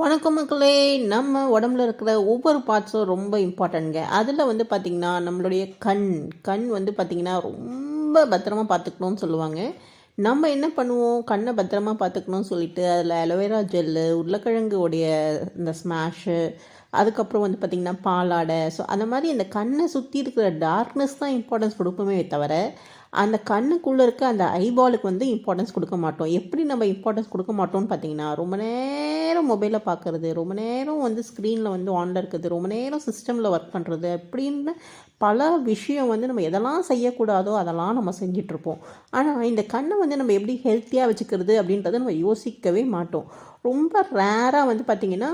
வணக்கம் மக்களே. நம்ம உடம்புல இருக்கிற ஒவ்வொரு பார்ட்ஸும் ரொம்ப இம்பார்ட்டன்ட்ங்க. அதில் வந்து பார்த்திங்கன்னா நம்மளுடைய கண் வந்து பார்த்திங்கன்னா ரொம்ப பத்திரமா பார்த்துக்கணும்னு சொல்லுவாங்க. நம்ம என்ன பண்ணுவோம், கண்ணை பத்திரமா பார்த்துக்கணும்னு சொல்லிட்டு அதில் அலோவேரா ஜெல்லு, உருளைக்கிழங்கு உடைய இந்த ஸ்மாஷு, அதுக்கப்புறம் வந்து பார்த்திங்கன்னா பாலாடை, ஸோ அந்த மாதிரி இந்த கண்ணை சுற்றி இருக்கிற டார்க்னஸ் தான் இம்பார்ட்டன்ஸ் கொடுப்போமே தவிர அந்த கண்ணுக்குள்ளே இருக்க அந்த ஐபாலுக்கு வந்து இம்பார்ட்டன்ஸ் கொடுக்க மாட்டோம். எப்படி நம்ம இம்பார்ட்டன்ஸ் கொடுக்க மாட்டோம்னு பார்த்தீங்கன்னா, ரொம்ப நேரம் மொபைலில் பார்க்குறது, ரொம்ப நேரம் வந்து ஸ்க்ரீனில் வந்து ஆனில் இருக்குது, ரொம்ப நேரம் சிஸ்டமில் ஒர்க் பண்ணுறது அப்படின்னு பல விஷயம் வந்து நம்ம எதெல்லாம் செய்யக்கூடாதோ அதெல்லாம் நம்ம செஞ்சிட்ருப்போம். ஆனால் இந்த கண்ணை வந்து நம்ம எப்படி ஹெல்த்தியாக வச்சுக்கிறது அப்படின்றத நம்ம யோசிக்கவே மாட்டோம். ரொம்ப ரேராக வந்து பார்த்திங்கன்னா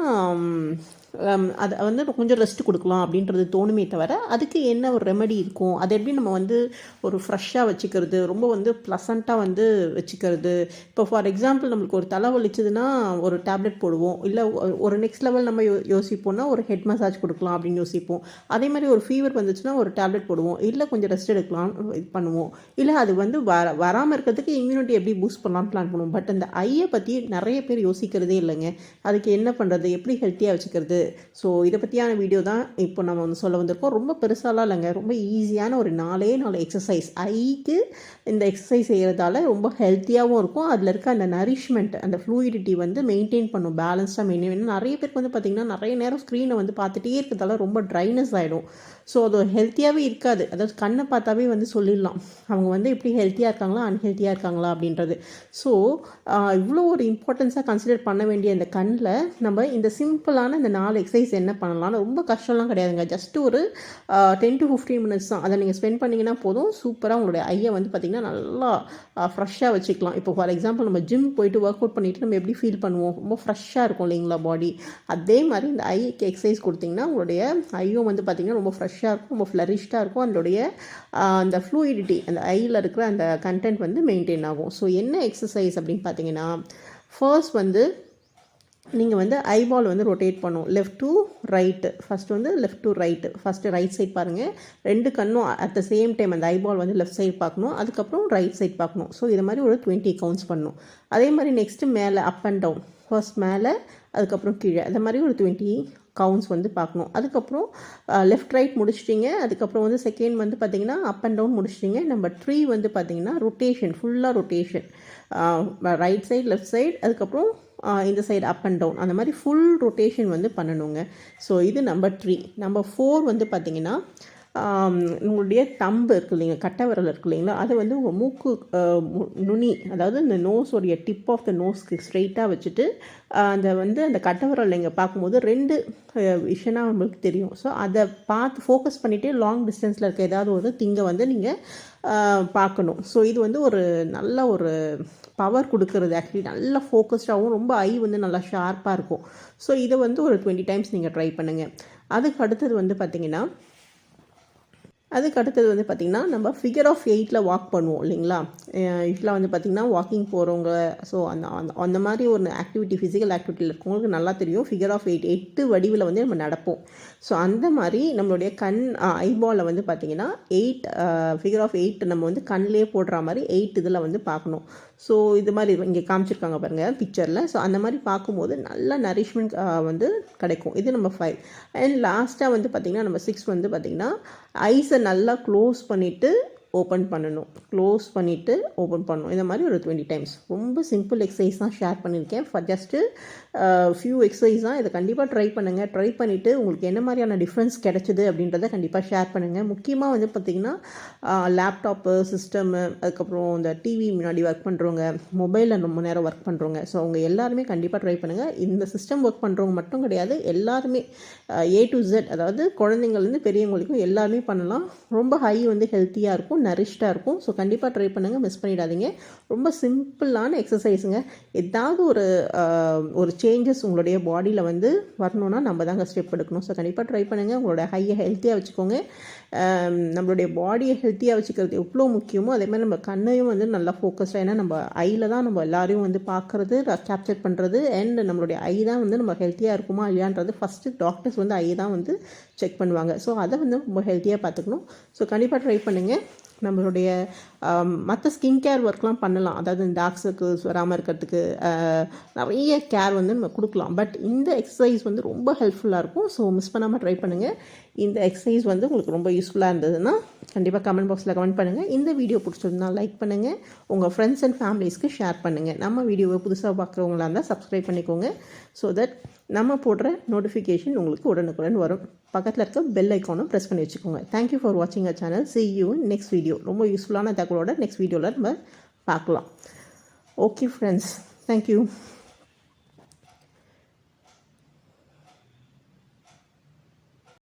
அதை வந்து கொஞ்சம் ரெஸ்ட் கொடுக்கலாம் அப்படின்றது தோணுமே தவிர அதுக்கு என்ன ஒரு ரெமெடி இருக்கும், அதை எப்படி நம்ம வந்து ஒரு ஃப்ரெஷ்ஷாக வச்சுக்கிறது, ரொம்ப வந்து ப்ளசண்ட்டாக வந்து வச்சுக்கிறது. இப்போ ஃபார் எக்ஸாம்பிள் நம்மளுக்கு ஒரு தலை வலிச்சதுன்னா ஒரு டேப்லெட் போடுவோம், இல்லை ஒரு நெக்ஸ்ட் லெவல் நம்ம யோசிப்போம்னா ஒரு ஹெட் மசாஜ் கொடுக்கலாம் அப்படின்னு யோசிப்போம். அதே மாதிரி ஒரு ஃபீவர் வந்துச்சுன்னா ஒரு டேப்லெட் போடுவோம், இல்லை கொஞ்சம் ரெஸ்ட் எடுக்கலாம் இது பண்ணுவோம், இல்லை அது வந்து வராமல் இருக்கிறதுக்கு இம்யூனிட்டி எப்படி பூஸ்ட் பண்ணலாம்னு பிளான் பண்ணுவோம். பட் அந்த ஐயை பற்றி நிறைய பேர் யோசிக்கிறதே இல்லைங்க. அதுக்கு என்ன பண்ணுறது, எப்படி ஹெல்த்தியாக வச்சுக்கிறது. ஸோ இதை பற்றியான வீடியோ தான் இப்போ நம்ம வந்து சொல்ல வந்திருக்கோம். ரொம்ப பெருசாலாம் இல்லைங்க, ரொம்ப ஈஸியான ஒரு 4 எக்ஸசைஸ். ஐக்கு இந்த எக்ஸசைஸ் செய்கிறதால ரொம்ப ஹெல்த்தியாகவும் இருக்கும். அதில் இருக்க அந்த நரிஷ்மெண்ட், அந்த ஃப்ளூயிடிட்டி வந்து மெயின்டைன் பண்ணும், பேலன்ஸாக மெயின்டைன். நிறைய பேருக்கு வந்து பார்த்திங்கன்னா நிறைய நேரம் ஸ்க்ரீனை வந்து பார்த்துட்டே இருக்கிறதால ரொம்ப ட்ரைனஸ் ஆகிடும். ஸோ அது ஹெல்த்தியாகவே இருக்காது. அதாவது கண்ணை பார்த்தாவே வந்து சொல்லிடலாம் அவங்க வந்து எப்படி ஹெல்த்தியாக இருக்காங்களா அன்ஹெல்த்தியாக இருக்காங்களா அப்படின்றது. ஸோ இவ்வளோ ஒரு இம்பார்ட்டன்ஸாக கன்சிடர் பண்ண வேண்டிய இந்த கண்ணில் நம்ம இந்த சிம்பிளான இந்த 4 எக்ஸசைஸ் என்ன பண்ணலாம்னு, ரொம்ப கஷ்டம்லாம் கிடையாதுங்க. ஜஸ்ட் ஒரு 10 to 15 மினிட்ஸ் தான். அதை நீங்கள் ஸ்பெண்ட் பண்ணிங்கன்னா போதும், சூப்பராக உங்களுடைய ஐயை வந்து பார்த்திங்கன்னா நல்லா ஃப்ரெஷ்ஷாக வச்சுக்கலாம். இப்போ ஃபார் எக்ஸாம்பிள் நம்ம ஜிம் போயிட்டு ஒர்க் அவுட் பண்ணிவிட்டு நம்ம எப்படி ஃபீல் பண்ணுவோம், ரொம்ப ஃப்ரெஷ்ஷாக இருக்கும் இல்லைங்களா பாடி. அதே மாதிரி இந்த ஐக்கு எக்ஸசைஸ் கொடுத்திங்கன்னா உங்களுடைய ஐயும் வந்து பார்த்திங்கன்னா ரொம்ப ஃப்ரெஷ்ஷாக இருக்கும், ரொம்ப ஃப்ளரிஷ்டாக இருக்கும். அதோடைய அந்த ஃப்ளூயிடிட்டி, அந்த ஐயில் இருக்கிற அந்த கண்டென்ட் வந்து மெயின்டைன் ஆகும். ஸோ என்ன எக்ஸசைஸ் அப்படின்னு பார்த்தீங்கன்னா, ஃபர்ஸ்ட் வந்து நீங்கள் வந்து ஐபால் வந்து ரொட்டேட் பண்ணும் லெஃப்ட் டு ரைட்டு. ஃபஸ்ட்டு வந்து left to right, first right side பாருங்கள், 2 கண்ணும் அட் த சேம் டைம் அந்த ஐபால் வந்து லெஃப்ட் சைட் பார்க்கணும், அதுக்கப்புறம் ரைட் சைட் பார்க்கணும். ஸோ இது மாதிரி ஒரு 20 கவுண்ட்ஸ் பண்ணணும். அதே மாதிரி நெக்ஸ்ட்டு மேலே அப் அண்ட் டவுன், ஃபர்ஸ்ட் மேலே அதுக்கப்புறம் கீழே, அது மாதிரி ஒரு 20 கவுண்ட்ஸ் வந்து பார்க்கணும். அதுக்கப்புறம் லெஃப்ட் ரைட் முடிச்சிட்டிங்க. அதுக்கப்புறம் வந்து செகண்ட் வந்து பார்த்திங்கன்னா அப் அண்ட் டவுன் முடிச்சிட்டிங்க. நம்பர் 3 வந்து பார்த்திங்கன்னா ரொட்டேஷன், ஃபுல்லாக rotation, right side left side, அதுக்கப்புறம் இந்த சைடு அப் அண்ட் டவுன், அந்த மாதிரி ஃபுல் ரொட்டேஷன் வந்து பண்ணணுங்க. ஸோ இது நம்பர் 3. நம்பர் 4 வந்து பார்த்திங்கன்னா உங்களுடைய தம்பு இருக்குது இல்லைங்க, கட்டை விரல் இருக்குது இல்லைங்களா, அதை வந்து உங்கள் மூக்கு நுனி, அதாவது இந்த நோஸோடைய டிப் ஆஃப் த நோஸ்க்கு ஸ்ட்ரெயிட்டாக வச்சுட்டு அந்த வந்து அந்த கட்டை விரல் நீங்கள் பார்க்கும்போது 2 விஷயம்னா நம்மளுக்கு தெரியும். ஸோ அதை பார்த்து ஃபோக்கஸ் பண்ணிவிட்டு லாங் டிஸ்டன்ஸில் இருக்க ஏதாவது ஒரு திங்கை வந்து நீங்கள் பார்க்கணும். ஸோ இது வந்து ஒரு நல்ல ஒரு பவர் கொடுக்கறது, ஆக்சுவலி நல்லா ஃபோக்கஸ்டாகவும் ரொம்ப ஐ வந்து நல்லா ஷார்ப்பாக இருக்கும். ஸோ இதை வந்து ஒரு 20 டைம்ஸ் நீங்கள் ட்ரை பண்ணுங்கள். அதுக்கு அடுத்தது வந்து பார்த்திங்கன்னா நம்ம ஃபிகர் ஆஃப் 8 வாக் பண்ணுவோம் இல்லைங்களா. யூஸ்வலாக வந்து பார்த்திங்கன்னா வாக்கிங் போகிறவங்க, ஸோ அந்த மாதிரி ஒரு ஆக்டிவிட்டி, ஃபிசிக்கல் ஆக்டிவிட்டியில் இருக்கவங்களுக்கு நல்லா தெரியும். ஃபிகர் ஆஃப் 8 வடிவில் வந்து நம்ம நடப்போம். ஸோ அந்த மாதிரி நம்மளுடைய ஐபாலை வந்து பார்த்திங்கன்னா 8 ஃபிகர் ஆஃப் 8 நம்ம வந்து கண்ணிலே போடுற மாதிரி 8 இதில் வந்து பார்க்கணும். ஸோ இது மாதிரி இங்கே காமிச்சிருக்காங்க பாருங்கள் பிக்சரில். ஸோ அந்த மாதிரி பார்க்கும்போது நல்ல நரிஷ்மெண்ட் வந்து கிடைக்கும். இது நம்ம 5. அண்ட் லாஸ்ட்டாக வந்து பார்த்திங்கன்னா நம்ம 6 வந்து பார்த்திங்கன்னா ஐஸை நல்லா க்ளோஸ் பண்ணிவிட்டு ஓப்பன் பண்ணணும், க்ளோஸ் பண்ணிவிட்டு ஓப்பன் பண்ணணும். இந்த மாதிரி ஒரு 20 டைம்ஸ். ரொம்ப சிம்பிள் எக்ஸசைஸ் தான் ஷேர் பண்ணியிருக்கேன். ஜஸ்ட்டு ஃபியூ எக்ஸசைஸ் தான். இதை கண்டிப்பாக ட்ரை பண்ணுங்கள். ட்ரை பண்ணிவிட்டு உங்களுக்கு என்ன மாதிரியான டிஃப்ரென்ஸ் கிடைச்சிது அப்படின்றத கண்டிப்பாக ஷேர் பண்ணுங்கள். முக்கியமாக வந்து பார்த்திங்கன்னா லேப்டாப்பு, சிஸ்டமு, அதுக்கப்புறம் இந்த டிவி முன்னாடி ஒர்க் பண்ணுறவங்க, மொபைலில் ரொம்ப நேரம் ஒர்க் பண்ணுறவங்க, ஸோ அவங்க எல்லாருமே கண்டிப்பாக ட்ரை பண்ணுங்கள். இந்த சிஸ்டம் ஒர்க் பண்ணுறவங்க மட்டும் கிடையாது, எல்லாருமே A to Z, அதாவது குழந்தைங்கள்லேருந்து பெரியவங்களுக்கும் எல்லாருமே பண்ணலாம். ரொம்ப ஹை வந்து ஹெல்த்தியாக இருக்கும், நரிஷ்டாக இருக்கும். ஸோ கண்டிப்பாக ட்ரை பண்ணுங்கள், மிஸ் பண்ணிடாதீங்க. ரொம்ப சிம்பிளான எக்ஸசைஸுங்க. ஏதாவது ஒரு சேஞ்சஸ் உங்களுடைய பாடியில் வந்து வரணுன்னா நம்ம தாங்க ஸ்டெப் எடுக்கணும். ஸோ கண்டிப்பாக ட்ரை பண்ணுங்கள். உங்களோட ஹையை ஹெல்த்தியாக வச்சுக்கோங்க. நம்மளுடைய பாடியை ஹெல்த்தியாக வச்சுக்கிறது எவ்வளோ முக்கியமோ அதே மாதிரி நம்ம கண்ணையும் வந்து நல்லா ஃபோக்கஸ்டாக, ஏன்னா நம்ம ஐயில் தான் நம்ம எல்லாரையும் வந்து பார்க்குறது, கேப்சர் பண்ணுறது. அண்ட் நம்மளுடைய ஐ தான் வந்து நம்ம ஹெல்த்தியாக இருக்குமா இல்லையான்றது ஃபஸ்ட்டு டாக்டர்ஸ் வந்து ஐ தான் வந்து செக் பண்ணுவாங்க. ஸோ அதை வந்து ரொம்ப ஹெல்த்தியாக பார்த்துக்கணும். ஸோ கண்டிப்பாக ட்ரை பண்ணுங்கள். நம்மளுடைய மற்ற ஸ்கின் கேர் ஒர்க்லாம் பண்ணலாம். அதாவது இந்த டார்க் சர்க்கிள்ஸ் வராமல் இருக்கிறதுக்கு நிறைய கேர் வந்து நம்ம கொடுக்கலாம். பட் இந்த எக்ஸசைஸ் வந்து ரொம்ப ஹெல்ப்ஃபுல்லாக இருக்கும். ஸோ மிஸ் பண்ணாமல் ட்ரை பண்ணுங்கள். இந்த எக்ஸசைஸ் வந்து உங்களுக்கு ரொம்ப யூஸ்ஃபுல்லாக இருந்ததுன்னா கண்டிப்பாக கமெண்ட் பாக்ஸில் கமெண்ட் பண்ணுங்கள். இந்த வீடியோ பிடிச்சிருந்தா லைக் பண்ணுங்கள். உங்கள் ஃப்ரெண்ட்ஸ் அண்ட் ஃபேமிலிஸ்க்கு ஷேர் பண்ணுங்கள். நம்ம வீடியோவை புதுசாக பார்க்குறவங்களா இருந்தால் சப்ஸ்கிரைப் பண்ணிக்கோங்க. ஸோ தட் நம்ம போடுற நோட்டிஃபிகேஷன் உங்களுக்கு உடனுக்குடன் வரும். பக்கத்தில் இருக்க பெல் ஐக்கானும் ப்ரெஸ் பண்ணி வச்சுக்கோங்க. தேங்க்யூ ஃபார் வாட்சிங் a channel. See you in next video. ரொம்ப யூஸ்ஃபுல்லான தகவலோட நெக்ஸ்ட் வீடியோவில் நம்ம பார்க்கலாம். Okay friends, thank you.